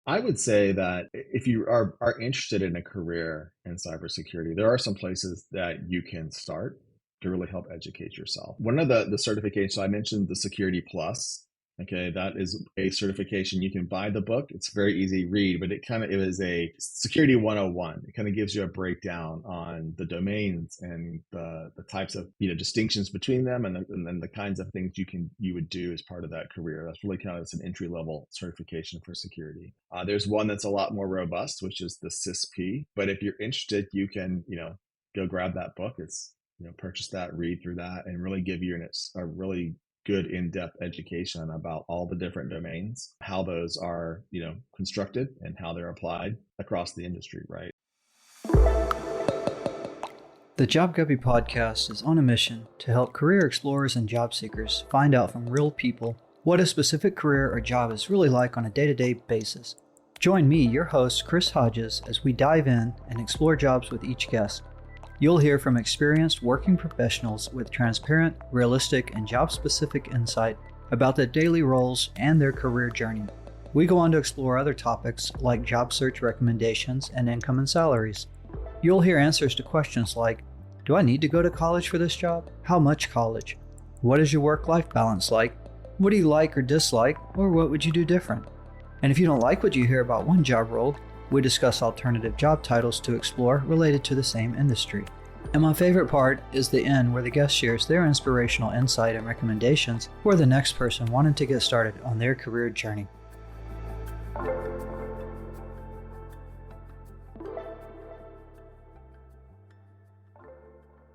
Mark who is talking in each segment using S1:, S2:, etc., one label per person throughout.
S1: I would say that if you are interested in a career in cybersecurity, there are some places that you can start to really help educate yourself. One of the certifications, so I mentioned the Security Plus. Okay, that is a certification. You can buy the book. It's very easy to read, but it is a security 101. It kind of gives you a breakdown on the domains and the types of distinctions between them, and then the kinds of things you would do as part of that career. That's really kind of an entry level certification for security. There's one that's a lot more robust, which is the CISP. But if you're interested, you can go grab that book. It's purchase that, read through that, and really give you a really good in-depth education about all the different domains, how those are, constructed and how they're applied across the industry, right?
S2: The Job Guppy podcast is on a mission to help career explorers and job seekers find out from real people what a specific career or job is really like on a day-to-day basis. Join me, your host, Chris Hodges, as we dive in and explore jobs with each guest. You'll hear from experienced working professionals with transparent, realistic, and job-specific insight about the daily roles and their career journey. We go on to explore other topics like job search recommendations and income and salaries. You'll hear answers to questions like, do I need to go to college for this job? How much college? What is your work-life balance like? What do you like or dislike, or what would you do different? And if you don't like what you hear about one job role, we discuss alternative job titles to explore related to the same industry. And my favorite part is the end, where the guest shares their inspirational insight and recommendations for the next person wanting to get started on their career journey.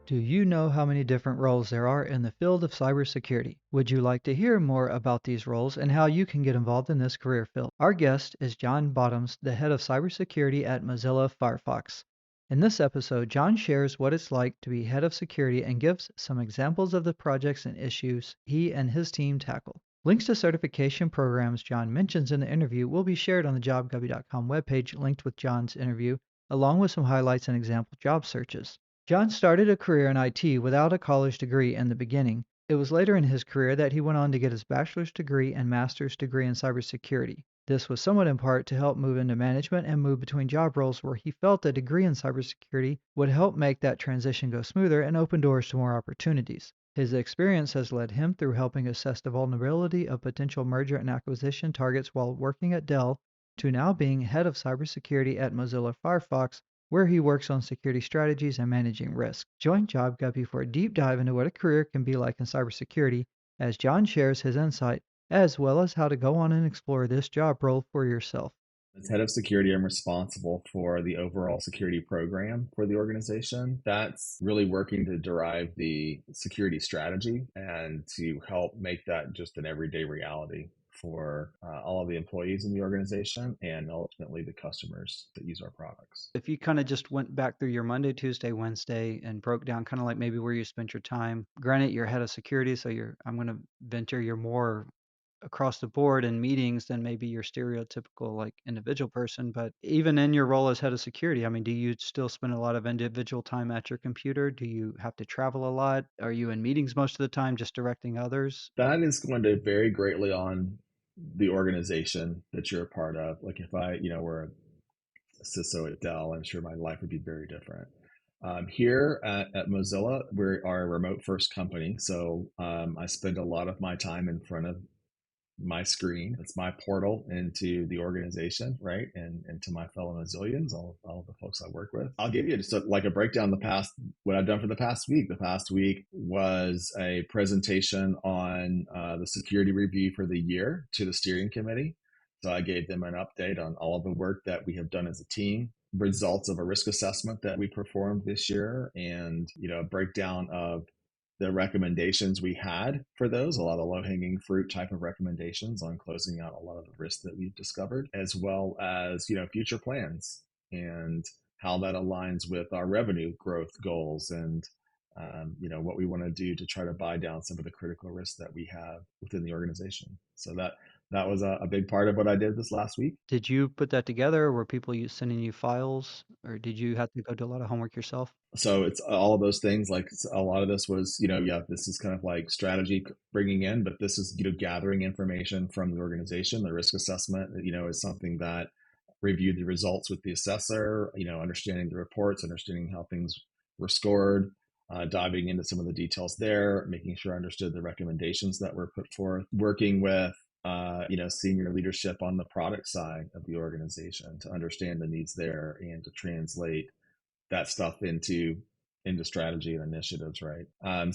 S2: Do you know how many different roles there are in the field of cybersecurity? Would you like to hear more about these roles and how you can get involved in this career field? Our guest is John Bottoms, the head of cybersecurity at Mozilla Firefox. In this episode, John shares what it's like to be head of security and gives some examples of the projects and issues he and his team tackle. Links to certification programs John mentions in the interview will be shared on the jobguppy.com webpage linked with John's interview, along with some highlights and example job searches. John started a career in IT without a college degree in the beginning. It was later in his career that he went on to get his bachelor's degree and master's degree in cybersecurity. This was somewhat in part to help move into management and move between job roles where he felt a degree in cybersecurity would help make that transition go smoother and open doors to more opportunities. His experience has led him through helping assess the vulnerability of potential merger and acquisition targets while working at Dell to now being head of cybersecurity at Mozilla Firefox, where he works on security strategies and managing risk. Join Job Guppy for a deep dive into what a career can be like in cybersecurity as John shares his insight, as well as how to go on and explore this job role for yourself.
S1: As head of security, I'm responsible for the overall security program for the organization. That's really working to derive the security strategy and to help make that just an everyday reality for all of the employees in the organization and ultimately the customers that use our products.
S2: If you kind of just went back through your Monday, Tuesday, Wednesday and broke down kind of like maybe where you spent your time, granted you're head of security, so I'm going to venture you're more across the board in meetings than maybe your stereotypical like individual person. But even in your role as head of security, I mean, do you still spend a lot of individual time at your computer? Do you have to travel a lot? Are you in meetings most of the time just directing others?
S1: That is going to vary greatly on the organization that you're a part of. Like if I, were a CISO at Dell, I'm sure my life would be very different. Here at Mozilla, we are a remote first company. So I spend a lot of my time in front of my screen. It's my portal into the organization, right? And to my fellow Mozillians, all the folks I work with. I'll give you just like a breakdown what I've done for the past week. The past week was a presentation on the security review for the year to the steering committee. So I gave them an update on all of the work that we have done as a team, results of a risk assessment that we performed this year, and a breakdown of the recommendations we had for those, a lot of low-hanging fruit type of recommendations on closing out a lot of the risks that we've discovered, as well as future plans and how that aligns with our revenue growth goals and what we want to do to try to buy down some of the critical risks that we have within the organization. So that was a big part of what I did this last week.
S2: Did you put that together? Were people sending you files, or did you have to go do a lot of homework yourself?
S1: So it's all of those things. Like a lot of this was, this is kind of like strategy bringing in, but this is, gathering information from the organization. The risk assessment, is something that reviewed the results with the assessor, understanding the reports, understanding how things were scored, diving into some of the details there, making sure I understood the recommendations that were put forth, working with senior leadership on the product side of the organization to understand the needs there and to translate that stuff into strategy and initiatives, right?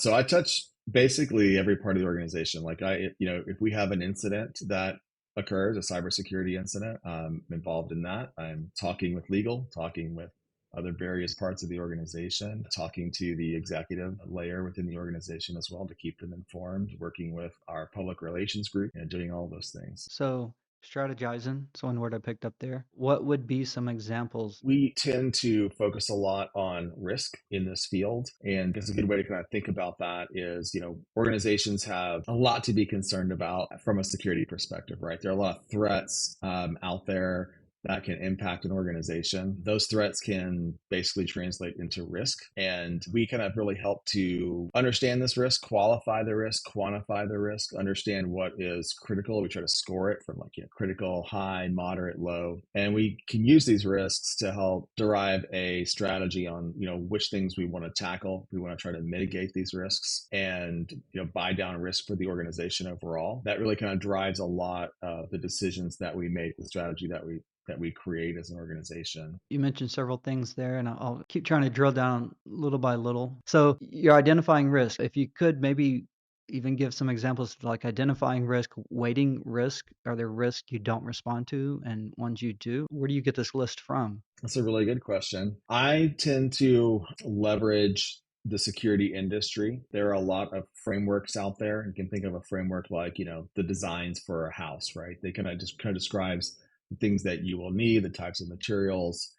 S1: So I touch basically every part of the organization. Like if we have an incident that occurs, a cybersecurity incident, I'm involved in that. I'm talking with legal, talking with other various parts of the organization, talking to the executive layer within the organization as well to keep them informed, working with our public relations group and doing all those things.
S2: So strategizing, so one word I picked up there. What would be some examples?
S1: We tend to focus a lot on risk in this field. And I guess a good way to kind of think about that is, organizations have a lot to be concerned about from a security perspective, right? There are a lot of threats out there that can impact an organization. Those threats can basically translate into risk. And we kind of really help to understand this risk, qualify the risk, quantify the risk, understand what is critical. We try to score it from critical, high, moderate, low. And we can use these risks to help derive a strategy on, which things we want to tackle. We want to try to mitigate these risks and, buy down risk for the organization overall. That really kind of drives a lot of the decisions that we make, the strategy that we create as an organization.
S2: You mentioned several things there, and I'll keep trying to drill down little by little. So you're identifying risk. If you could maybe even give some examples of like identifying risk, weighting risk. Are there risks you don't respond to and ones you do? Where do you get this list from?
S1: That's a really good question. I tend to leverage the security industry. There are a lot of frameworks out there. You can think of a framework like, the designs for a house, right? They kind of describes the things that you will need, the types of materials,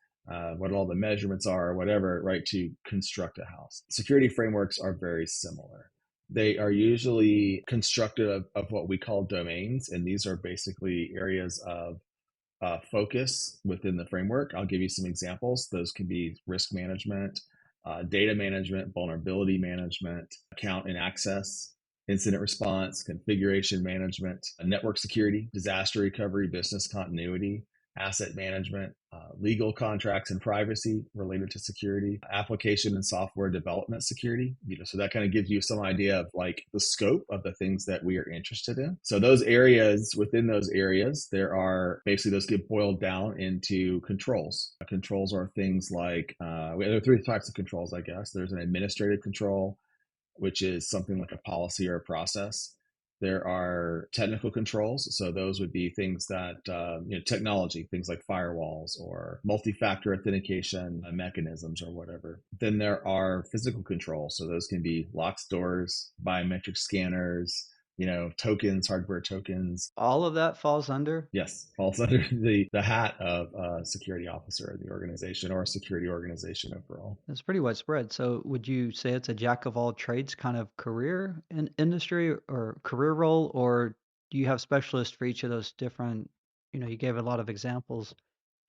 S1: what all the measurements are, whatever, right, to construct a house. Security frameworks are very similar. They are usually constructed of what we call domains, and these are basically areas of focus within the framework. I'll give you some examples. Those can be risk management, data management, vulnerability management, account and access, incident response, configuration management, network security, disaster recovery, business continuity, asset management, legal contracts and privacy related to security, application and software development security. So that kind of gives you some idea of like the scope of the things that we are interested in. So those areas, within those areas, there are basically those get boiled down into controls. Controls are things like there are three types of controls, I guess. There's an administrative control, which is something like a policy or a process. There are technical controls. So those would be things that, technology, things like firewalls or multi-factor authentication mechanisms or whatever. Then there are physical controls. So those can be locks, doors, biometric scanners, tokens, hardware tokens.
S2: All of that falls under?
S1: Yes, falls under the hat of a security officer in the organization or a security organization overall.
S2: It's pretty widespread. So would you say it's a jack of all trades kind of career in industry or career role, or do you have specialists for each of those different, you gave a lot of examples.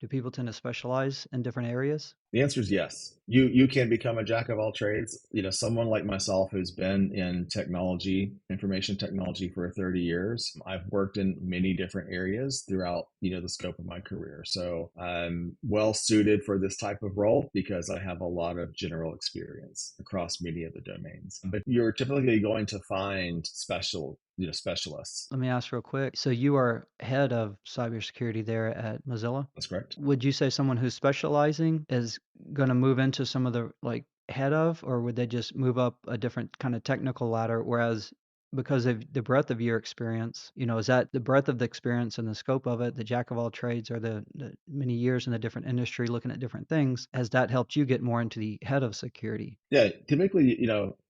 S2: Do people tend to specialize in different areas?
S1: The answer is yes. You can become a jack of all trades. Someone like myself who's been in technology, information technology for 30 years. I've worked in many different areas throughout, the scope of my career. So I'm well suited for this type of role because I have a lot of general experience across many of the domains. But you're typically going to find specialists.
S2: Let me ask real quick. So you are head of cybersecurity there at Mozilla?
S1: That's correct.
S2: Would you say someone who's specializing is going to move into some of the like head of, or would they just move up a different kind of technical ladder? Whereas because of the breadth of your experience, is that the breadth of the experience and the scope of it, the jack of all trades, or the many years in a different industry looking at different things, has that helped you get more into the head of security?
S1: Yeah, typically,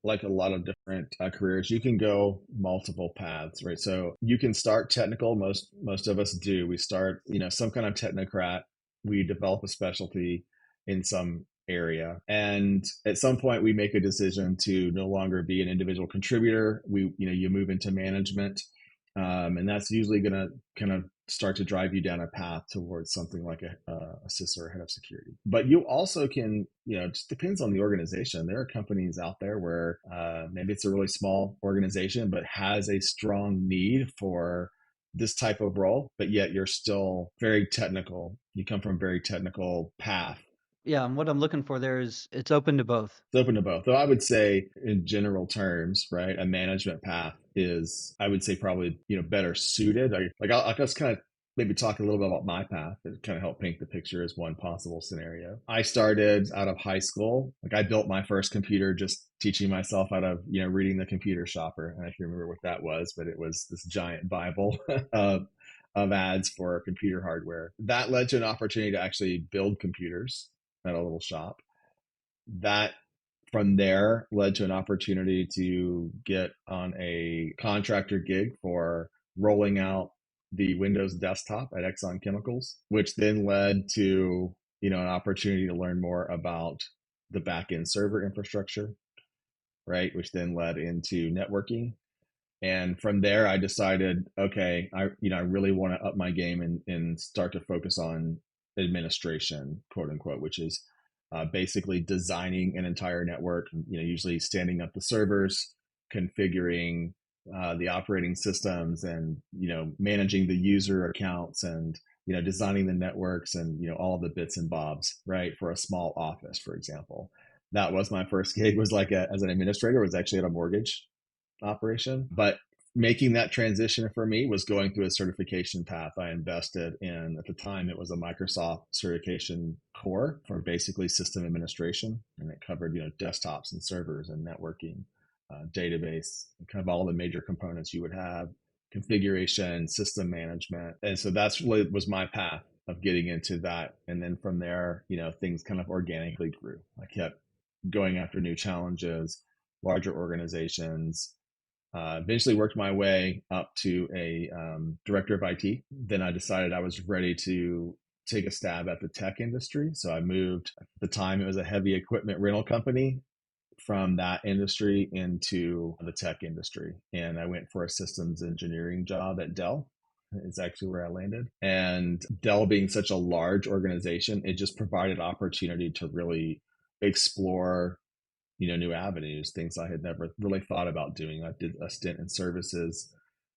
S1: like a lot of different careers, you can go multiple paths, right? So you can start technical. Most of us do. We start, some kind of technocrat. We develop a specialty in some area, and at some point, we make a decision to no longer be an individual contributor. You move into management, and that's usually going to kind of start to drive you down a path towards something like a CISO or head of security. But you also can, it just depends on the organization. There are companies out there where maybe it's a really small organization, but has a strong need for this type of role, but yet you're still very technical. You come from a very technical path.
S2: Yeah, and what I'm looking for there is it's open to both.
S1: It's open to both. Though I would say, in general terms, right, a management path is, I would say, probably better suited. I'll just kind of maybe talk a little bit about my path and kind of help paint the picture as one possible scenario. I started out of high school. Like I built my first computer just teaching myself out of reading the Computer Shopper. And I can remember what that was, but it was this giant Bible of ads for computer hardware. That led to an opportunity to actually build computers at a little shop. That from there led to an opportunity to get on a contractor gig for rolling out the Windows desktop at Exxon Chemicals, which then led to an opportunity to learn more about the backend server infrastructure, right? Which then led into networking. And from there, I decided, okay, I really want to up my game and start to focus on administration, quote unquote, which is basically designing an entire network. Usually standing up the servers, configuring the operating systems, and managing the user accounts, and designing the networks, and all the bits and bobs, right, for a small office, for example. That was my first gig. Was like as an administrator. Was actually at a mortgage operation. But making that transition for me was going through a certification path. I invested in, at the time, it was a Microsoft certification core for basically system administration. And it covered, desktops and servers and networking, database, kind of all the major components you would have, configuration, system management. And so that's really was my path of getting into that. And then from there, things kind of organically grew. I kept going after new challenges, larger organizations, eventually worked my way up to a director of IT. Then I decided I was ready to take a stab at the tech industry. So I moved, at the time, it was a heavy equipment rental company, from that industry into the tech industry. And I went for a systems engineering job at Dell. Is actually where I landed. And Dell being such a large organization, it just provided opportunity to really explore new avenues, things I had never really thought about doing. I did a stint in services.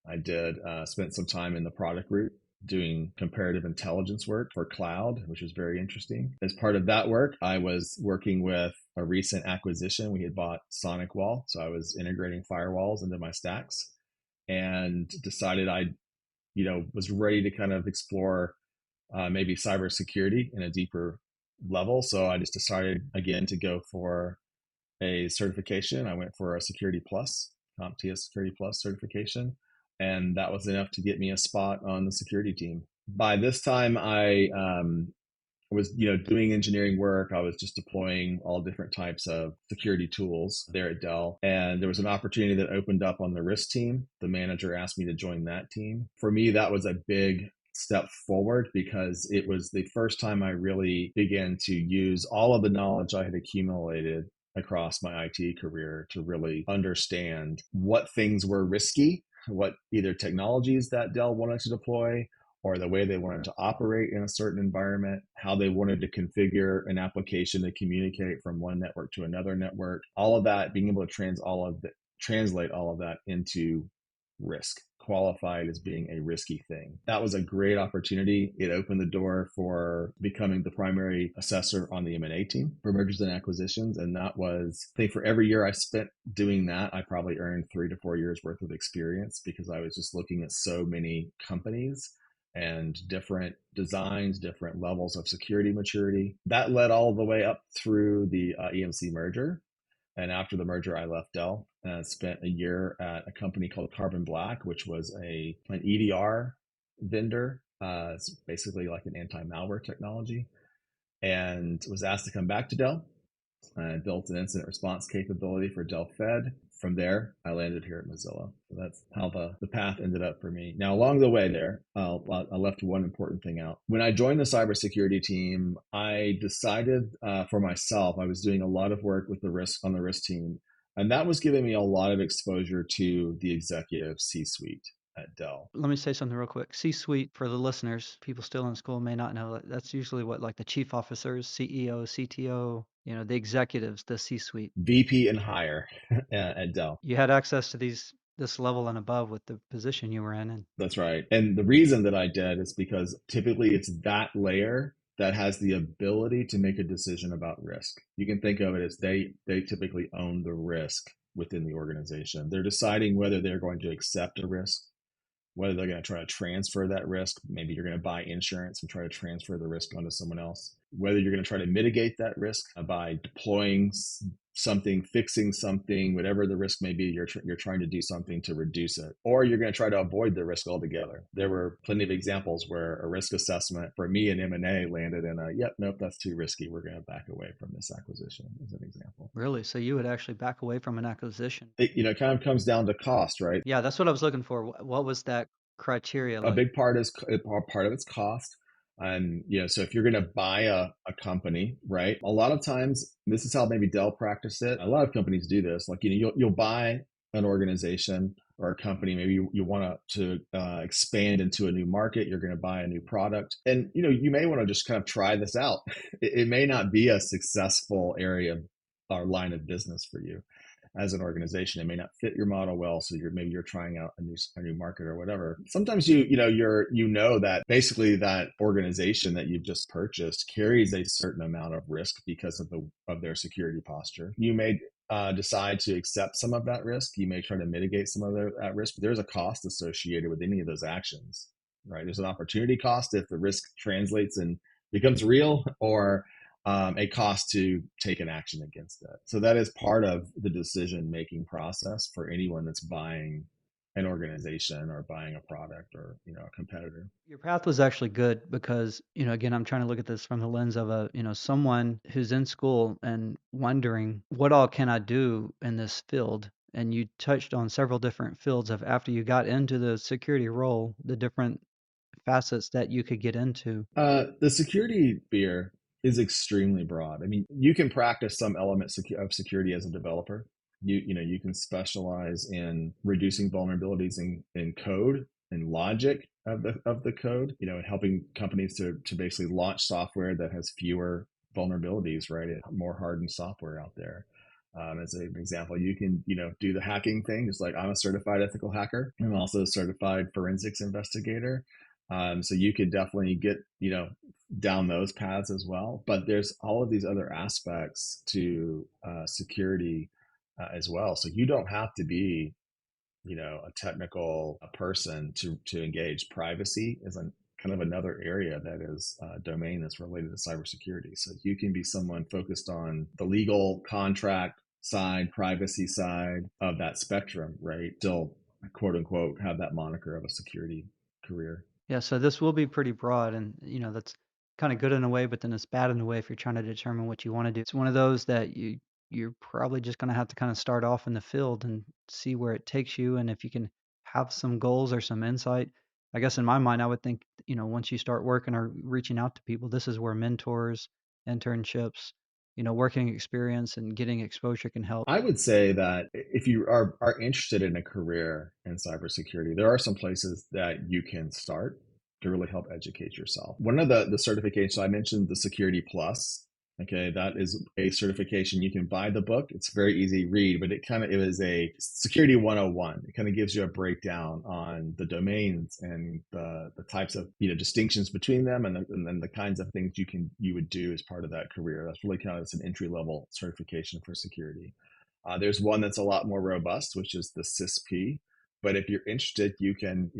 S1: I did spent some time in the product group doing comparative intelligence work for cloud, which was very interesting. As part of that work, I was working with a recent acquisition. We had bought SonicWall, so I was integrating firewalls into my stacks, and decided I, was ready to kind of explore maybe cybersecurity in a deeper level. So I just decided again to go for a certification. I went for a Security Plus, CompTIA Security Plus certification, and that was enough to get me a spot on the security team. By this time, I was doing engineering work. I was just deploying all different types of security tools there at Dell, and there was an opportunity that opened up on the risk team. The manager asked me to join that team. For me, that was a big step forward because it was the first time I really began to use all of the knowledge I had accumulated across my IT career to really understand what things were risky, what either technologies that Dell wanted to deploy, or the way they wanted to operate in a certain environment, how they wanted to configure an application to communicate from one network to another network. All of that, being able to translate all of that into risk, qualified as being a risky thing. That was a great opportunity. It opened the door for becoming the primary assessor on the M&A team for mergers and acquisitions. And that was, I think, for every year I spent doing that, I probably earned 3 to 4 years worth of experience, because I was just looking at so many companies and different designs, different levels of security maturity. That led all the way up through the EMC merger. And after the merger, I left Dell and spent a year at a company called Carbon Black, which was an EDR vendor. It's basically like an anti-malware technology, and was asked to come back to Dell. I built an incident response capability for Dell Fed. From there, I landed here at Mozilla. So that's how the path ended up for me. Now, along the way there, I left one important thing out. When I joined the cybersecurity team, I decided for myself, I was doing a lot of work with the risk team, and that was giving me a lot of exposure to the executive C-suite at Dell.
S2: Let me say something real quick. C-suite, for the listeners, people still in school may not know, that's usually what, like the chief officers, CEO, CTO, the executives, the C-suite.
S1: VP and higher at Dell.
S2: You had access to these this level and above with the position you were in. And
S1: That's right. And the reason that I did is because typically it's that layer that has the ability to make a decision about risk. You can think of it as they typically own the risk within the organization. They're deciding whether they're going to accept a risk, whether they're going to try to transfer that risk. Maybe you're going to buy insurance and try to transfer the risk onto someone else. Whether you're going to try to mitigate that risk by deploying something, fixing something, whatever the risk may be, you're trying to do something to reduce it, or you're going to try to avoid the risk altogether. There were plenty of examples where a risk assessment for me in M&A landed in a, yep, nope, that's too risky. We're going to back away from this acquisition, as an example.
S2: really, so you would actually back away from an acquisition.
S1: It kind of comes down to cost, right?
S2: Yeah, that's what I was looking for. What was that criteria
S1: A
S2: like?
S1: big part is part of its cost. And so if you're going to buy a company, right, a lot of times, this is how maybe Dell practiced it, a lot of companies do this, like you'll buy an organization or a company. Maybe you want to expand into a new market. You're going to buy a new product, and you may want to just kind of try this out. It may not be a successful area or line of business for you as an organization. It may not fit your model well, so maybe you're trying out a new market or whatever. Sometimes that basically that organization that you've just purchased carries a certain amount of risk because of their security posture. You may decide to accept some of that risk. You may try to mitigate some of that risk, but there's a cost associated with any of those actions, right? There's an opportunity cost if the risk translates and becomes real, or a cost to take an action against it. So that is part of the decision making process for anyone that's buying an organization or buying a product or a competitor.
S2: Your path was actually good because, again, I'm trying to look at this from the lens of someone who's in school and wondering what all can I do in this field. And you touched on several different fields of after you got into the security role, the different facets that you could get into.
S1: The security sphere is extremely broad. I mean, you can practice some elements of security as a developer. You can specialize in reducing vulnerabilities in code and logic of the code. Helping companies to basically launch software that has fewer vulnerabilities, right? More hardened software out there. As an example, you can do the hacking thing. Just like I'm a certified ethical hacker. I'm also a certified forensics investigator. So you could definitely get down those paths as well. But there's all of these other aspects to security as well. So you don't have to be a technical person to engage. Privacy is kind of another area that is a domain that's related to cybersecurity. So you can be someone focused on the legal contract side, privacy side of that spectrum, right? Still, quote unquote, have that moniker of a security career.
S2: Yeah, so this will be pretty broad, and that's kind of good in a way, but then it's bad in a way if you're trying to determine what you want to do. It's one of those that you're probably just going to have to kind of start off in the field and see where it takes you, and if you can have some goals or some insight. I guess in my mind, I would think, once you start working or reaching out to people, this is where mentors, internships, working experience and getting exposure can help.
S1: I would say that if you are interested in a career in cybersecurity, there are some places that you can start to really help educate yourself. One of the certifications I mentioned, the Security Plus. Okay, that is a certification. You can buy the book. It's very easy to read, but it is a security 101. It kind of gives you a breakdown on the domains and the types of distinctions between them, and then the kinds of things you would do as part of that career. That's really kind of an entry level certification for security. There's one that's a lot more robust, which is the CISP. But if you're interested, you can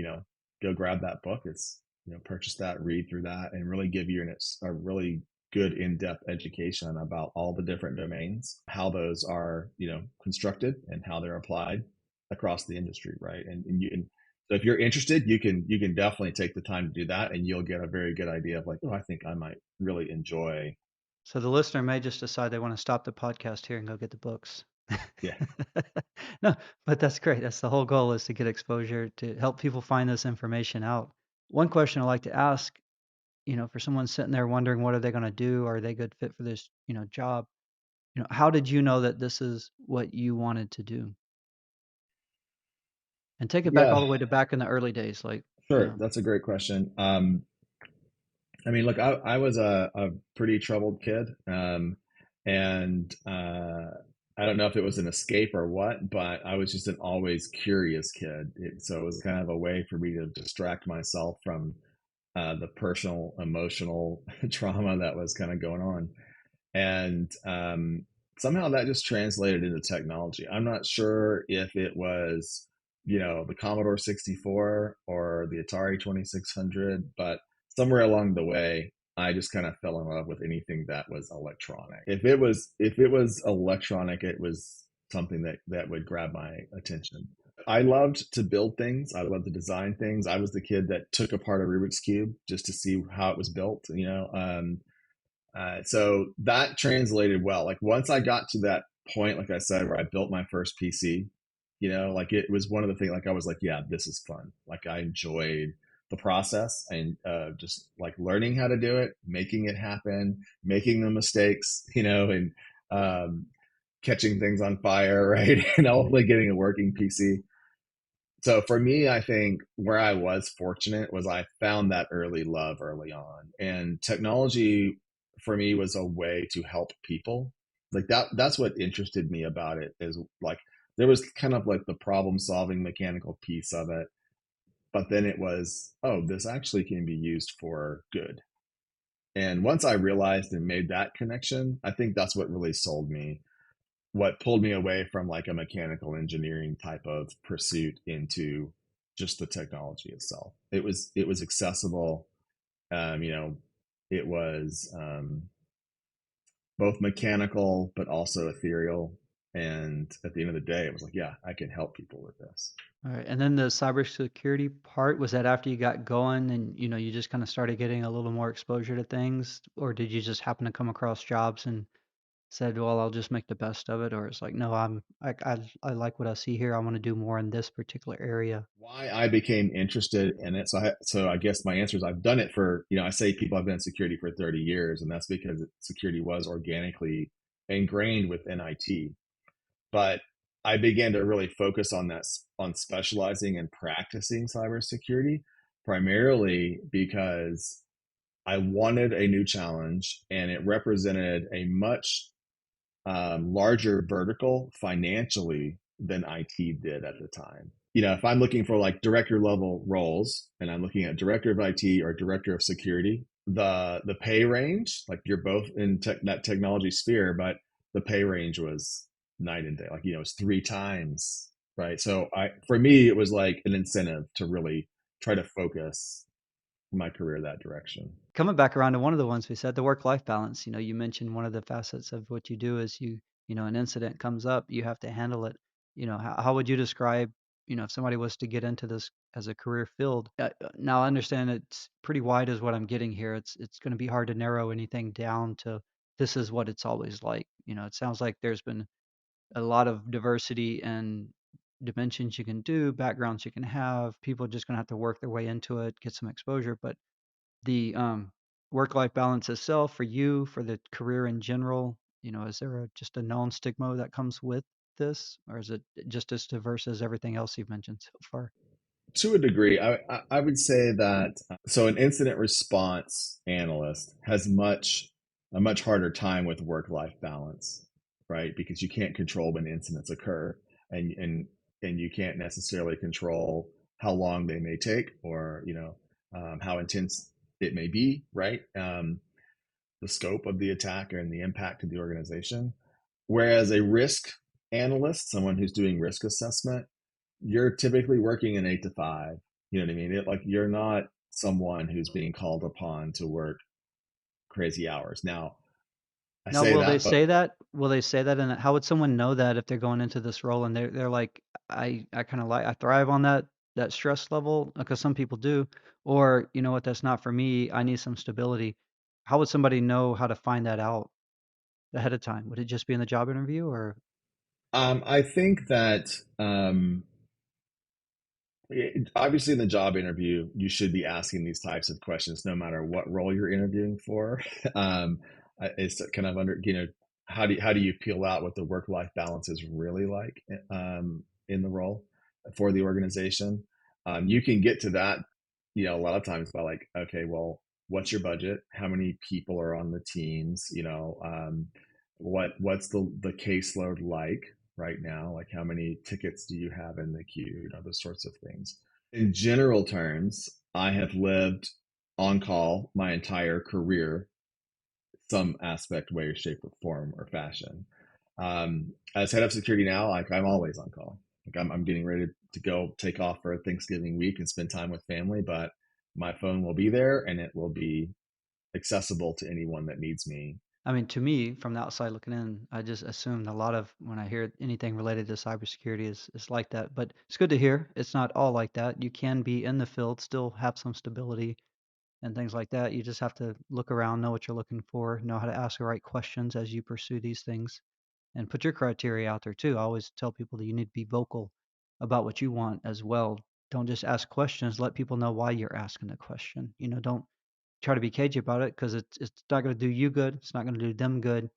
S1: go grab that book. It's purchase that, read through that, and really give you a really good in-depth education about all the different domains, how those are constructed, and how they're applied across the industry, right? So if you're interested, you can definitely take the time to do that, and you'll get a very good idea of like, oh, I think I might really enjoy.
S2: So the listener may just decide they want to stop the podcast here and go get the books.
S1: Yeah.
S2: No, but that's great. That's the whole goal, is to get exposure, to help people find this information out. One question I like to ask, for someone sitting there wondering what are they going to do? Are they a good fit for this, job? How did you know that this is what you wanted to do? And take it back
S1: Yeah,
S2: all the way to back in the early days, like,
S1: sure. That's a great question. I mean, look, I was a pretty troubled kid. And I don't know if it was an escape or what, but I was just an always curious kid. So it was kind of a way for me to distract myself from the personal emotional trauma that was kind of going on. And somehow that just translated into technology. I'm not sure if it was, the Commodore 64 or the Atari 2600, but somewhere along the way, I just kind of fell in love with anything that was electronic. If it was electronic, it was something that would grab my attention. I loved to build things. I loved to design things. I was the kid that took apart a Rubik's cube just to see how it was built. So that translated well. Like once I got to that point, like I said, where I built my first PC, like it was one of the things. Like I was like, yeah, this is fun. Like I enjoyed the process and just like learning how to do it, making it happen, making the mistakes, and um, catching things on fire, right, and hopefully getting a working PC. So for me, I think where I was fortunate was I found that early love early on. And technology for me was a way to help people. Like that's what interested me about it is like there was kind of like the problem solving mechanical piece of it, but then it was, oh, this actually can be used for good. And once I realized and made that connection, I think that's what really sold me, what pulled me away from like a mechanical engineering type of pursuit into just the technology itself. It was accessible. Um, you know, it was both mechanical but also ethereal. And at the end of the day, it was like, yeah, I can help people with this.
S2: All right. And then the cybersecurity part, was that after you got going and you just kind of started getting a little more exposure to things, or did you just happen to come across jobs and said, "Well, I'll just make the best of it," or it's like, "No, I like what I see here. I want to do more in this particular area."
S1: Why I became interested in it. So I guess my answer is I've done it for, I say people have been in security for 30 years, and that's because security was organically ingrained within IT. But I began to really focus on on specializing and practicing cybersecurity primarily because I wanted a new challenge and it represented a much larger vertical financially than IT did at the time. If I'm looking for like director level roles and I'm looking at director of IT or director of security, the pay range, like you're both in that technology sphere, but the pay range was night and day. Like, it's three times, right? So for me, it was like an incentive to really try to focus my career that direction.
S2: Coming back around to one of the ones we said, the work-life balance. You mentioned one of the facets of what you do is an incident comes up, you have to handle it. How would you describe, if somebody was to get into this as a career field? Now I understand it's pretty wide is what I'm getting here. It's going to be hard to narrow anything down to this is what it's always like. It sounds like there's been a lot of diversity and dimensions you can do, backgrounds you can have. People are just going to have to work their way into it, get some exposure, but the work-life balance itself for you, for the career in general, is there just a known stigma that comes with this, or is it just as diverse as everything else you've mentioned so far?
S1: To a degree, I would say that so an incident response analyst has a much harder time with work life balance, right? Because you can't control when incidents occur, and you can't necessarily control how long they may take, or how intense it may be, right? The scope of the attack and the impact to the organization. Whereas a risk analyst, someone who's doing risk assessment, you're typically working an 8 to 5. You know what I mean? Like you're not someone who's being called upon to work crazy hours. Now, I
S2: Now,
S1: say
S2: will they
S1: that, but
S2: say that? Will they say that? And how would someone know that if they're going into this role and they're like, I kind of like I thrive on that stress level because some people do, or you know what, that's not for me. I need some stability. How would somebody know how to find that out ahead of time? Would it just be in the job interview, or
S1: I think that obviously in the job interview, you should be asking these types of questions no matter what role you're interviewing for. um, it's kind of how do you peel out what the work life balance is really like in the role for the organization? You can get to that, a lot of times by like, okay, well, what's your budget? How many people are on the teams? What's the caseload like right now? Like how many tickets do you have in the queue? You know, those sorts of things. In general terms, I have lived on call my entire career, some aspect, way, shape, or form, or fashion. As head of security now, like I'm always on call. Like I'm getting ready to go take off for Thanksgiving week and spend time with family, but my phone will be there and it will be accessible to anyone that needs me.
S2: I mean, to me, from the outside looking in, I just assumed a lot of when I hear anything related to cybersecurity is like that. But it's good to hear it's not all like that. You can be in the field, still have some stability and things like that. You just have to look around, know what you're looking for, know how to ask the right questions as you pursue these things, and put your criteria out there too. I always tell people that you need to be vocal about what you want as well. Don't just ask questions. Let people know why you're asking the question. Don't try to be cagey about it because it's not going to do you good. It's not going to do them good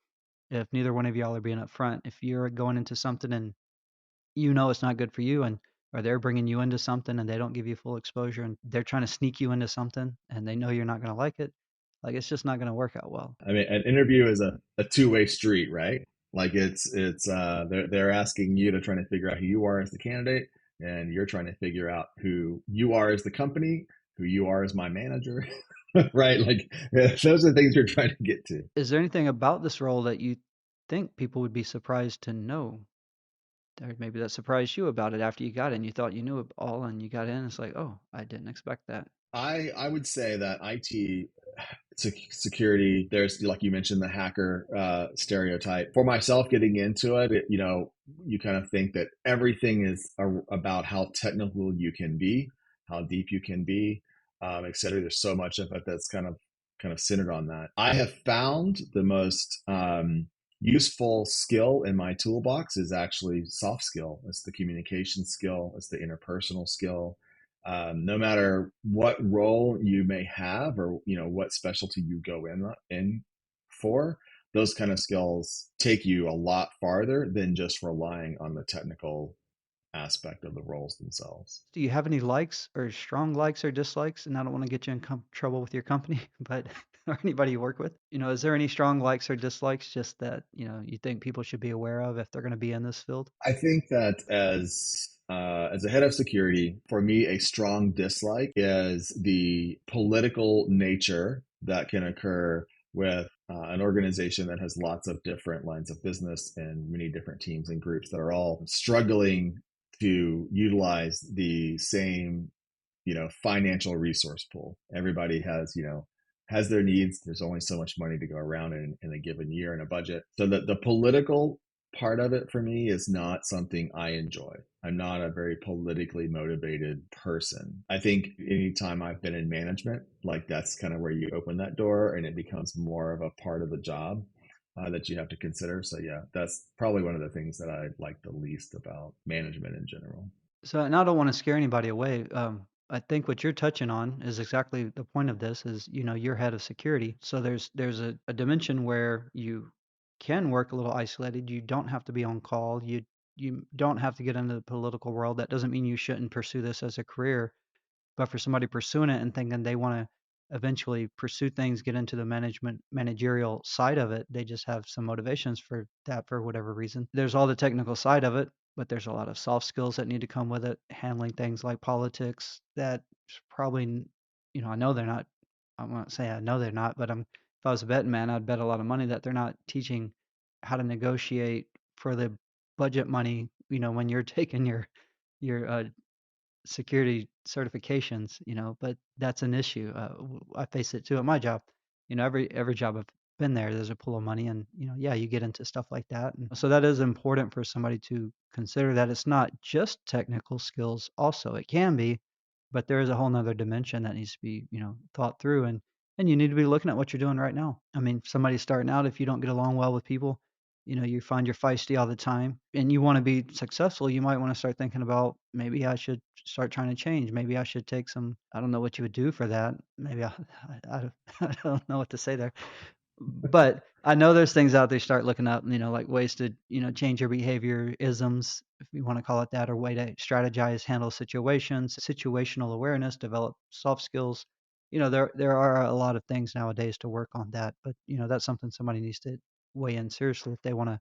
S2: if neither one of y'all are being upfront. If you're going into something and it's not good for you, and or they're bringing you into something and they don't give you full exposure and they're trying to sneak you into something and they know you're not going to like it, like it's just not going to work out well.
S1: I mean, an interview is a two-way street, right? Like they're asking you to try to figure out who you are as the candidate, and you're trying to figure out who you are as the company, who you are as my manager, right? Like those are the things you're trying to get to.
S2: Is there anything about this role that you think people would be surprised to know? Or maybe that surprised you about it after you got in. You thought you knew it all and you got in. It's like, oh, I didn't expect that.
S1: I would say that IT security, there's, like you mentioned, the hacker stereotype. For myself getting into it, you kind of think that everything is about how technical you can be, how deep you can be, et cetera. There's so much of it that's kind of centered on that. I have found the most useful skill in my toolbox is actually soft skill. It's the communication skill. It's the interpersonal skill. No matter what role you may have, or what specialty you go in for, those kind of skills take you a lot farther than just relying on the technical aspect of the roles themselves.
S2: Do you have any likes or strong likes or dislikes? And I don't want to get you in trouble with your company, but or anybody you work with. Is there any strong likes or dislikes just that, you think people should be aware of if they're going to be in this field?
S1: I think that as a head of security, for me, a strong dislike is the political nature that can occur with an organization that has lots of different lines of business and many different teams and groups that are all struggling to utilize the same financial resource pool. Everybody has their needs. There's only so much money to go around in a given year in a budget. So the political part of it for me is not something I enjoy. I'm not a very politically motivated person. I think anytime I've been in management, like that's kind of where you open that door and it becomes more of a part of the job that you have to consider. So yeah, that's probably one of the things that I like the least about management in general.
S2: So, and I don't want to scare anybody away. I think what you're touching on is exactly the point of this is, you're head of security. So there's a dimension where you can work a little isolated. You don't have to be on call. You don't have to get into the political world. That doesn't mean you shouldn't pursue this as a career. But for somebody pursuing it and thinking they want to eventually pursue things, get into the managerial side of it, they just have some motivations for that for whatever reason. There's all the technical side of it, but there's a lot of soft skills that need to come with it, handling things like politics that probably, I know they're not, I'm not saying I know they're not, but if I was a betting man, I'd bet a lot of money that they're not teaching how to negotiate for the budget money, when you're taking your security certifications, but that's an issue. I face it too at my job. Every job I've been there, there's a pool of money, and yeah, you get into stuff like that, and so that is important for somebody to consider that it's not just technical skills. Also, it can be, but there is a whole nother dimension that needs to be, thought through, and you need to be looking at what you're doing right now. I mean, somebody starting out, if you don't get along well with people, you find you're feisty all the time and you want to be successful, you might want to start thinking about maybe I should start trying to change. Maybe I should take some, I don't know what you would do for that. Maybe I don't know what to say there. But I know there's things out there start looking up, like ways to, change your behavior isms, if you want to call it that, or way to strategize, handle situations, situational awareness, develop soft skills. There are a lot of things nowadays to work on that, but that's something somebody needs to weigh in seriously if they want to,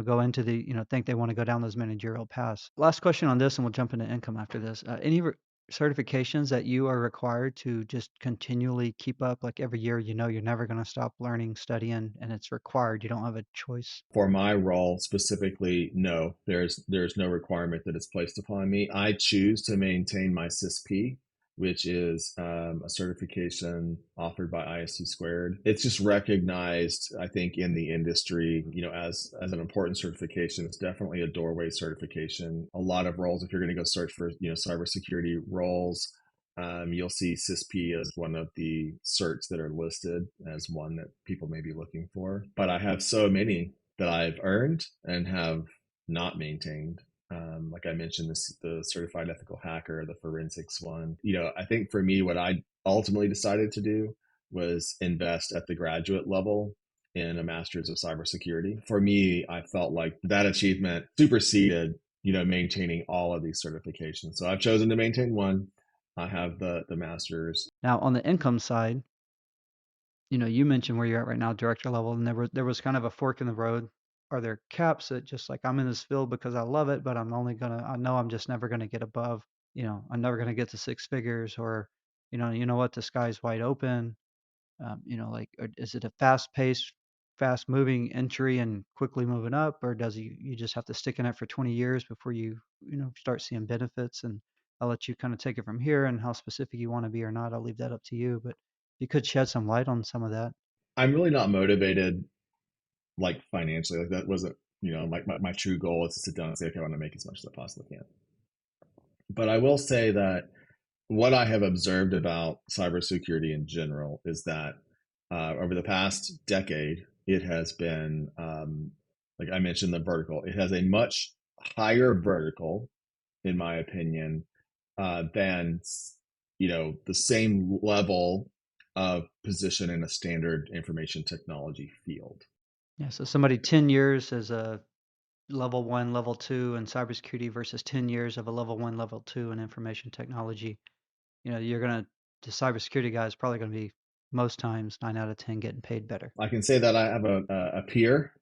S2: go into the, think they want to go down those managerial paths. Last question on this, and we'll jump into income after this. Any certifications that you are required to just continually keep up, like every year, you're never going to stop learning, studying, and it's required. You don't have a choice.
S1: For my role specifically, no, there's no requirement that is placed upon me. I choose to maintain my CISP, which is a certification offered by ISC Squared. It's just recognized, I think, in the industry, as an important certification. It's definitely a doorway certification. A lot of roles, if you're going to go search for, cybersecurity roles, you'll see CISP as one of the certs that are listed as one that people may be looking for. But I have so many that I've earned and have not maintained. Like I mentioned, the certified ethical hacker, the forensics one. I think for me, what I ultimately decided to do was invest at the graduate level in a master's of cybersecurity. For me, I felt like that achievement superseded, maintaining all of these certifications. So I've chosen to maintain one. I have the master's.
S2: Now, on the income side, you mentioned where you're at right now, director level, and there was kind of a fork in the road. Are there caps that, just like, I'm in this field because I love it, but I know I'm just never gonna get above, I'm never gonna get to six figures, or, you know what, the sky's wide open. Like, is it a fast paced, fast moving entry and quickly moving up, or does you just have to stick in it for 20 years before start seeing benefits? And I'll let you kind of take it from here, and how specific you want to be or not, I'll leave that up to you. But if you could shed some light on some of that.
S1: I'm really not motivated like financially. Like that wasn't, like my true goal is to sit down and say, okay, I want to make as much as I possibly can. But I will say that what I have observed about cybersecurity in general is that over the past decade, it has been, like I mentioned, the vertical. It has a much higher vertical, in my opinion, than the same level of position in a standard information technology field.
S2: Yeah, so somebody 10 years as a level one, level two in cybersecurity versus 10 years of a level one, level two in information technology. The cybersecurity guy is probably going to be, most times, 9 out of 10, getting paid better.
S1: I can say that I have a peer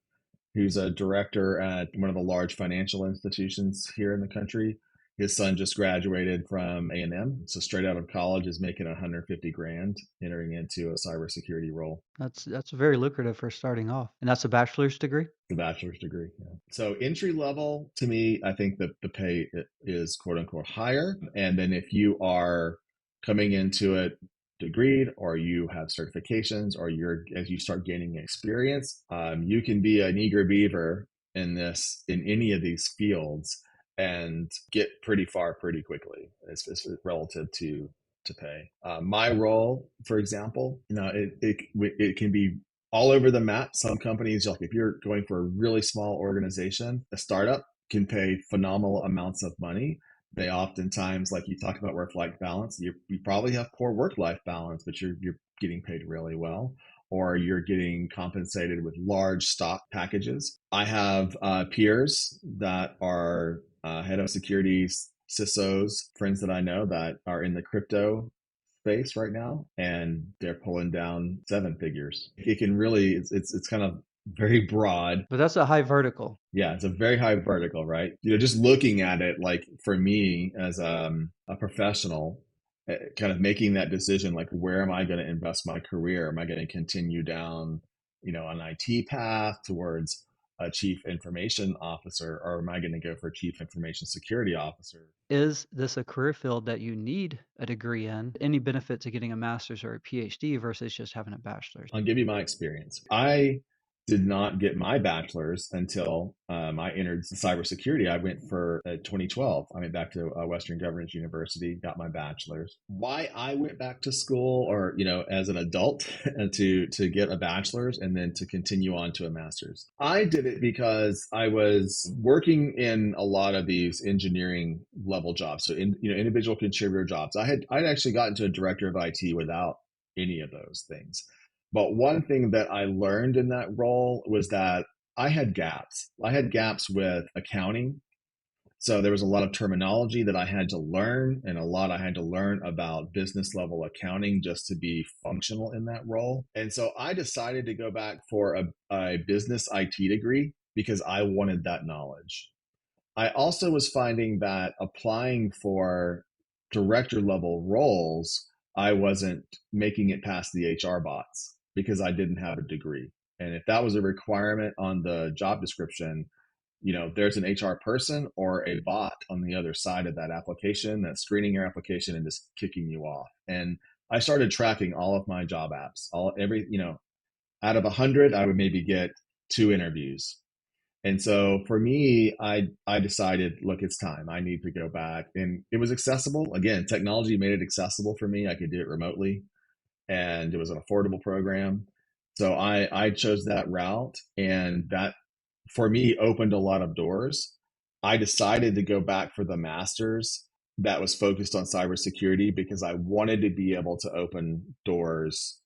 S1: who's a director at one of the large financial institutions here in the country. His son just graduated from A&M, so straight out of college is making 150 grand entering into a cybersecurity role.
S2: That's very lucrative for starting off, and that's a bachelor's degree.
S1: The bachelor's degree. Yeah. So entry level, to me, I think that the pay is quote unquote higher. And then if you are coming into it degreed, or you have certifications, or as you start gaining experience, you can be an eager beaver in any of these fields and get pretty far pretty quickly, as relative to pay. My role, for example, it can be all over the map. Some companies, like if you're going for a really small organization, a startup can pay phenomenal amounts of money. They oftentimes, like you talk about work-life balance, you probably have poor work-life balance, but you're getting paid really well, or you're getting compensated with large stock packages. I have peers that are head of security, CISOs, friends that I know that are in the crypto space right now, and they're pulling down seven figures. It can really, it's kind of very broad.
S2: But that's a high vertical.
S1: Yeah, it's a very high vertical, right? Just looking at it, like for me as a professional, kind of making that decision, like where am I going to invest my career? Am I going to continue down, an IT path towards a chief information officer, or am I going to go for a chief information security officer?
S2: Is this a career field that you need a degree in? Any benefit to getting a master's or a PhD versus just having a bachelor's?
S1: I'll give you my experience. I did not get my bachelor's until I entered cybersecurity. I went for 2012. I went back to Western Governors University, got my bachelor's. Why I went back to school, or as an adult, to get a bachelor's and then to continue on to a master's. I did it because I was working in a lot of these engineering level jobs, so individual contributor jobs. I'd actually gotten to a director of IT without any of those things. But one thing that I learned in that role was that I had gaps. I had gaps with accounting. So there was a lot of terminology that I had to learn, and a lot I had to learn about business level accounting just to be functional in that role. And so I decided to go back for a business IT degree because I wanted that knowledge. I also was finding that applying for director level roles, I wasn't making it past the HR bots because I didn't have a degree. And if that was a requirement on the job description, there's an HR person or a bot on the other side of that application that's screening your application and just kicking you off. And I started tracking all of my job apps. Out of 100, I would maybe get 2 interviews. And so for me, I decided, look, it's time. I need to go back. And it was accessible. Again, technology made it accessible for me. I could do it remotely, and it was an affordable program. So I chose that route, and that for me opened a lot of doors. I decided to go back for the master's that was focused on cybersecurity because I wanted to be able to open doors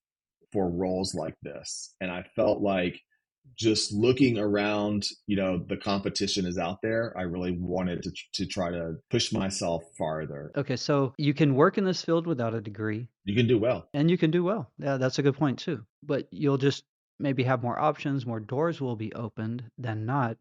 S1: for roles like this. And I felt like just looking around, the competition is out there. I really wanted to try to push myself farther.
S2: Okay, so you can work in this field without a degree,
S1: You can do well.
S2: and you can do well. Yeah, that's a good point too. But you'll just maybe have more options, more doors will be opened than not,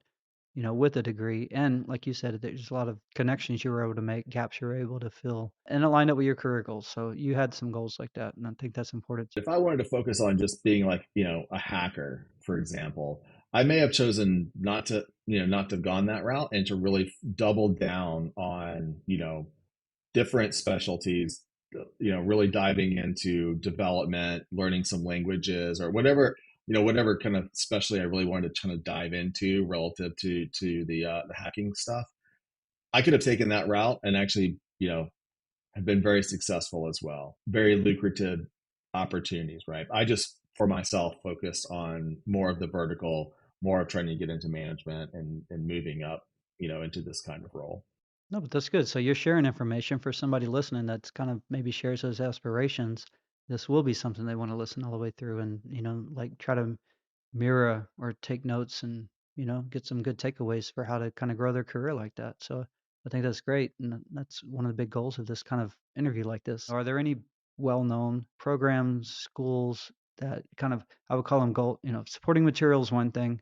S2: with a degree. And like you said, there's a lot of connections you were able to make, gaps you were able to fill, and it lined up with your career goals. So you had some goals like that, and I think that's important.
S1: If I wanted to focus on just being like, a hacker, for example, I may have chosen not to have gone that route and to really double down on, different specialties, really diving into development, learning some languages or whatever kind of specialty I really wanted to kind of dive into relative to the hacking stuff. I could have taken that route and actually, have been very successful as well. Very lucrative opportunities, right? I just, for myself, focused on more of the vertical, more of trying to get into management and moving up, into this kind of role.
S2: No, but that's good. So you're sharing information for somebody listening that's kind of maybe shares those aspirations. This will be something they want to listen all the way through and, like try to mirror or take notes and, get some good takeaways for how to kind of grow their career like that. So I think that's great. And that's one of the big goals of this kind of interview like this. Are there any well-known programs, schools that kind of, I would call them goal, supporting materials, one thing,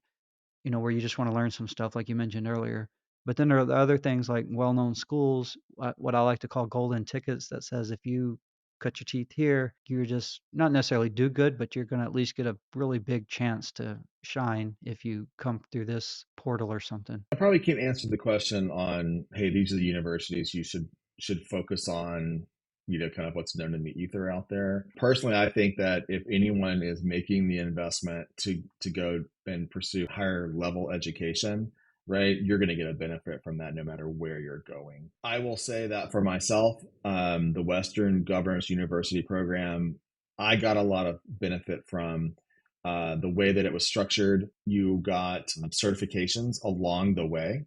S2: where you just want to learn some stuff like you mentioned earlier. But then there are the other things like well-known schools, what I like to call golden tickets that says if you cut your teeth here, you're just not necessarily do good, but you're going to at least get a really big chance to shine if you come through this portal or something.
S1: I probably can't answer the question on, hey, these are the universities you should focus on, kind of what's known in the ether out there. Personally, I think that if anyone is making the investment to go and pursue higher level education, right, you're going to get a benefit from that no matter where you're going. I will say that for myself, the Western Governors University program, I got a lot of benefit from the way that it was structured. You got certifications along the way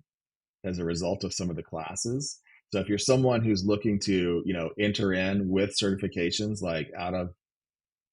S1: as a result of some of the classes. So if you're someone who's looking to, enter in with certifications like out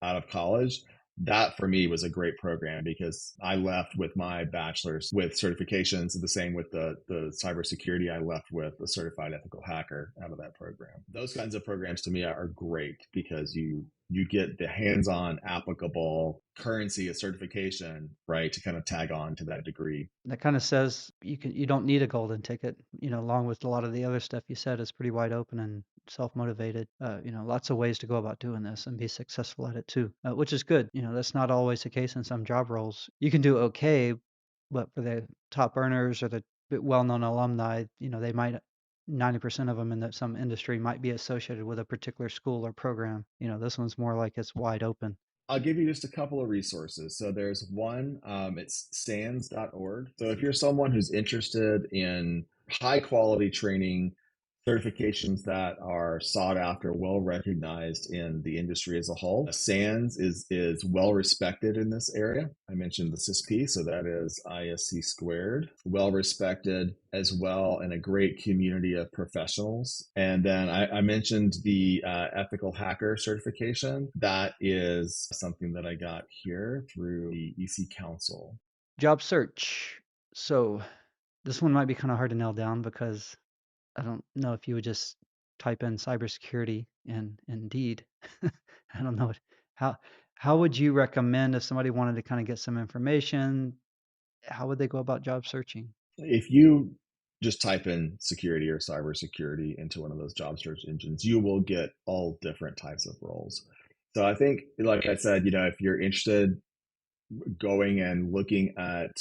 S1: of college, that for me was a great program because I left with my bachelor's with certifications. The same with the cybersecurity. I left with a certified ethical hacker out of that program. Those kinds of programs to me are great because you get the hands-on applicable currency of certification, right, to kind of tag on to that degree.
S2: That kind of says you don't need a golden ticket, along with a lot of the other stuff you said is pretty wide open and self-motivated. Lots of ways to go about doing this and be successful at it too, which is good. That's not always the case in some job roles. You can do okay, but for the top earners or the well-known alumni, they might 90% of them in some industry might be associated with a particular school or program. This one's more like it's wide open.
S1: I'll give you just a couple of resources. So there's one, it's sans.org. So if you're someone who's interested in high quality training, certifications that are sought after, well recognized in the industry as a whole, SANS is well respected in this area. I mentioned the CISP, so that is ISC squared, well respected as well, and a great community of professionals. And then I mentioned the ethical hacker certification. That is something that I got here through the EC Council.
S2: Job search. So this one might be kind of hard to nail down because I don't know if you would just type in cybersecurity and Indeed. I don't know how how would you recommend if somebody wanted to kind of get some information, how would they go about job searching?
S1: If you just type in security or cybersecurity into one of those job search engines, you will get all different types of roles. So I think, like I said, if you're interested going and looking at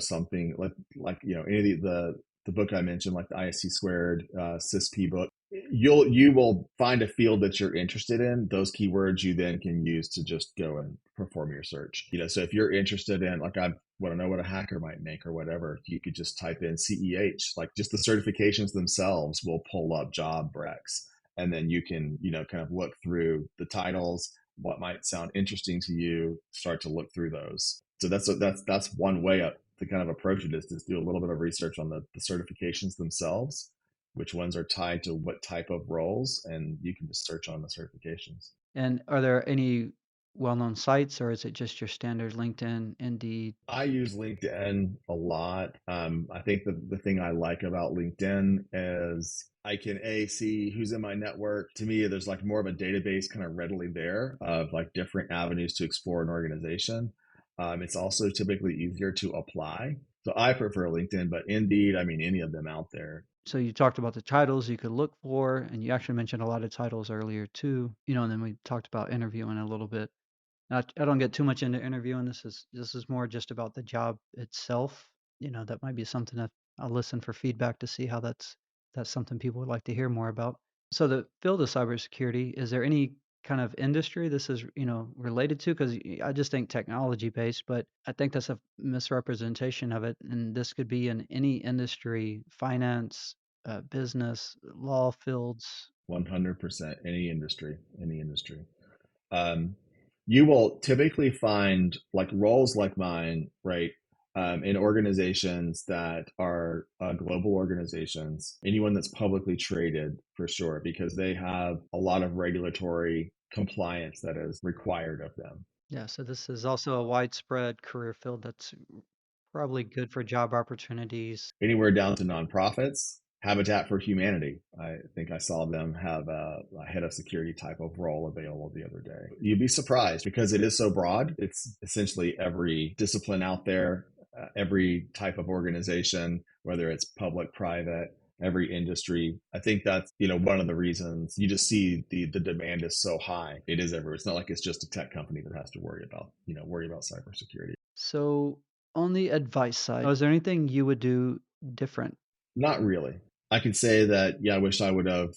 S1: something like any of the book I mentioned, like the ISC squared CISP book, you will find a field that you're interested in. Those keywords you then can use to just go and perform your search. So if you're interested in, like, I want to know what a hacker might make or whatever, you could just type in CEH. Like, just the certifications themselves will pull up job recs, and then you can kind of look through the titles, what might sound interesting to you, start to look through those. So that's one way to kind of approach it, is to do a little bit of research on the certifications themselves, which ones are tied to what type of roles, and you can just search on the certifications.
S2: And are there any well-known sites, or is it just your standard LinkedIn, Indeed?
S1: I use LinkedIn a lot. I think the thing I like about LinkedIn is I can see who's in my network. To me, there's like more of a database kind of readily there of like different avenues to explore an organization. It's also typically easier to apply. So I prefer LinkedIn, but Indeed, I mean, any of them out there.
S2: So you talked about the titles you could look for, and you actually mentioned a lot of titles earlier too, and then we talked about interviewing a little bit. I don't get too much into interviewing. This is more just about the job itself. That might be something that I'll listen for feedback to see how that's something people would like to hear more about. So the field of cybersecurity, is there any kind of industry this is, related to? Because I just think technology based, but I think that's a misrepresentation of it. And this could be in any industry, finance, business, law fields.
S1: 100% any industry. um, you will typically find like roles like mine, right? In organizations that are global organizations, anyone that's publicly traded for sure, because they have a lot of regulatory compliance that is required of them.
S2: Yeah, so this is also a widespread career field that's probably good for job opportunities.
S1: Anywhere down to nonprofits. Habitat for Humanity, I think I saw them have a head of security type of role available the other day. You'd be surprised because it is so broad. It's essentially every discipline out there, every type of organization, whether it's public, private, every industry. I think that's one of the reasons you just see the demand is so high. It is everywhere. It's not like it's just a tech company that has to worry about cybersecurity.
S2: So, on the advice side, is there anything you would do different?
S1: Not really. I can say that, yeah, I wish I would have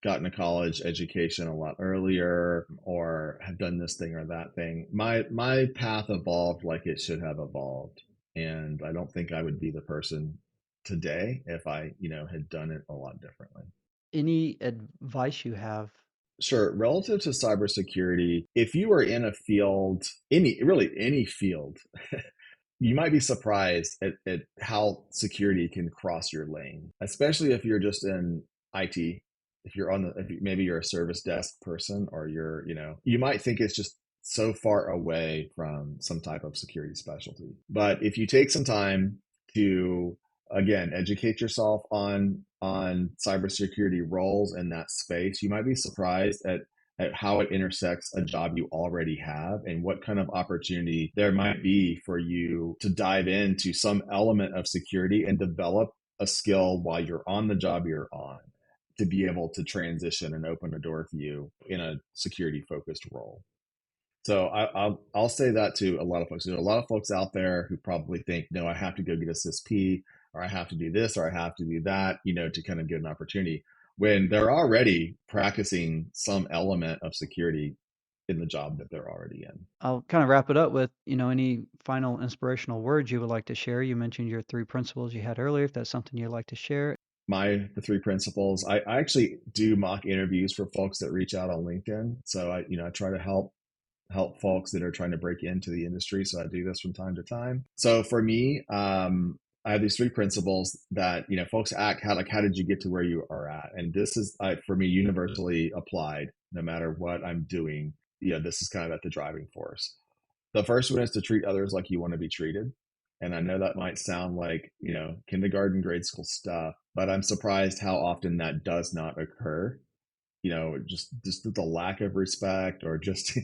S1: gotten a college education a lot earlier, or have done this thing or that thing. My path evolved like it should have evolved, and I don't think I would be the person today if I had done it a lot differently.
S2: Any advice you have?
S1: Sure. Relative to cybersecurity, if you are in a field, any field, you might be surprised at how security can cross your lane, especially if you're just in IT. If you're maybe you're a service desk person, or you might think it's just so far away from some type of security specialty. But if you take some time to, again, educate yourself on cybersecurity roles in that space, you might be surprised at how it intersects a job you already have, and what kind of opportunity there might be for you to dive into some element of security and develop a skill while you're on the job you're on, to be able to transition and open a door for you in a security focused role. So I'll say that to a lot of folks. There's a lot of folks out there who probably think, no, I have to go get a CISP, or I have to do this, or I have to do that, to kind of get an opportunity, when they're already practicing some element of security in the job that they're already in.
S2: I'll kind of wrap it up with, any final inspirational words you would like to share. You mentioned your three principles you had earlier, if that's something you'd like to share.
S1: The three principles. I actually do mock interviews for folks that reach out on LinkedIn. So I try to help folks that are trying to break into the industry. So I do this from time to time. So for me, I have these three principles that folks act how did you get to where you are at? And this is, for me, universally applied no matter what I'm doing. This is kind of at the driving force. The first one is to treat others like you want to be treated. And I know that might sound like, kindergarten, grade school stuff, but I'm surprised how often that does not occur. Just the lack of respect, or just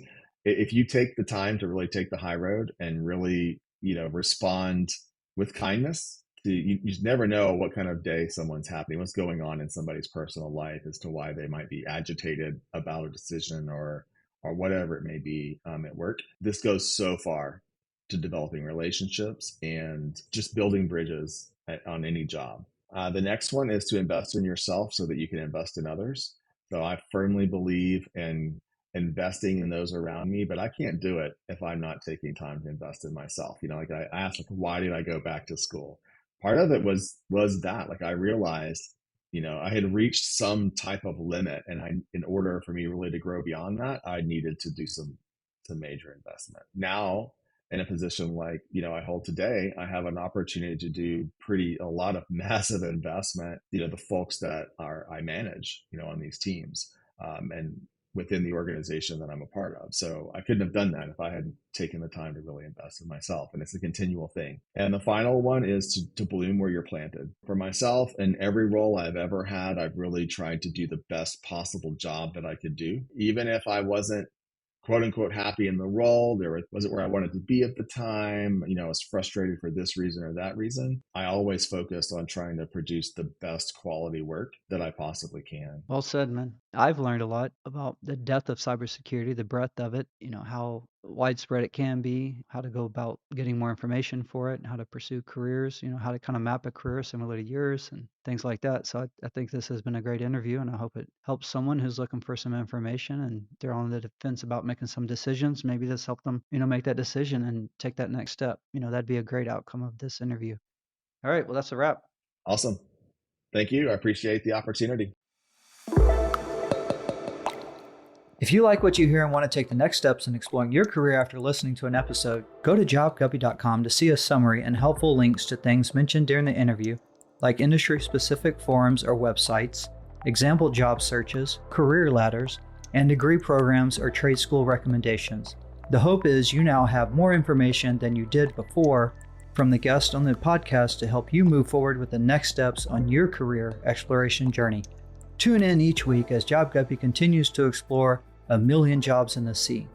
S1: if you take the time to really take the high road and really, respond with kindness. You just never know what kind of day someone's having, what's going on in somebody's personal life as to why they might be agitated about a decision, or whatever it may be, at work. This goes so far to developing relationships and just building bridges on any job. The next one is to invest in yourself so that you can invest in others. So I firmly believe in investing in those around me, but I can't do it if I'm not taking time to invest in myself. Like I asked, like, why did I go back to school? Part of it was that, like, I realized, I had reached some type of limit, and in order for me really to grow beyond that, I needed to do some major investment. Now, in a position like, I hold today, I have an opportunity to do a lot of massive investment, the folks that I manage, on these teams, and within the organization that I'm a part of. So I couldn't have done that if I hadn't taken the time to really invest in myself. And it's a continual thing. And the final one is to bloom where you're planted. For myself, in every role I've ever had, I've really tried to do the best possible job that I could do. Even if I wasn't quote unquote happy in the role, wasn't where I wanted to be at the time, I was frustrated for this reason or that reason, I always focused on trying to produce the best quality work that I possibly can.
S2: Well said, man. I've learned a lot about the depth of cybersecurity, the breadth of it, how widespread it can be, how to go about getting more information for it, and how to pursue careers, how to kind of map a career similar to yours and things like that. So I think this has been a great interview, and I hope it helps someone who's looking for some information and they're on the defense about making some decisions. Maybe this helped them, make that decision and take that next step. That'd be a great outcome of this interview. All right. Well, that's a wrap.
S1: Awesome. Thank you. I appreciate the opportunity.
S2: If you like what you hear and want to take the next steps in exploring your career after listening to an episode, go to jobguppy.com to see a summary and helpful links to things mentioned during the interview, like industry-specific forums or websites, example job searches, career ladders, and degree programs or trade school recommendations. The hope is you now have more information than you did before from the guest on the podcast to help you move forward with the next steps on your career exploration journey. Tune in each week as Job Guppy continues to explore a million jobs in the sea.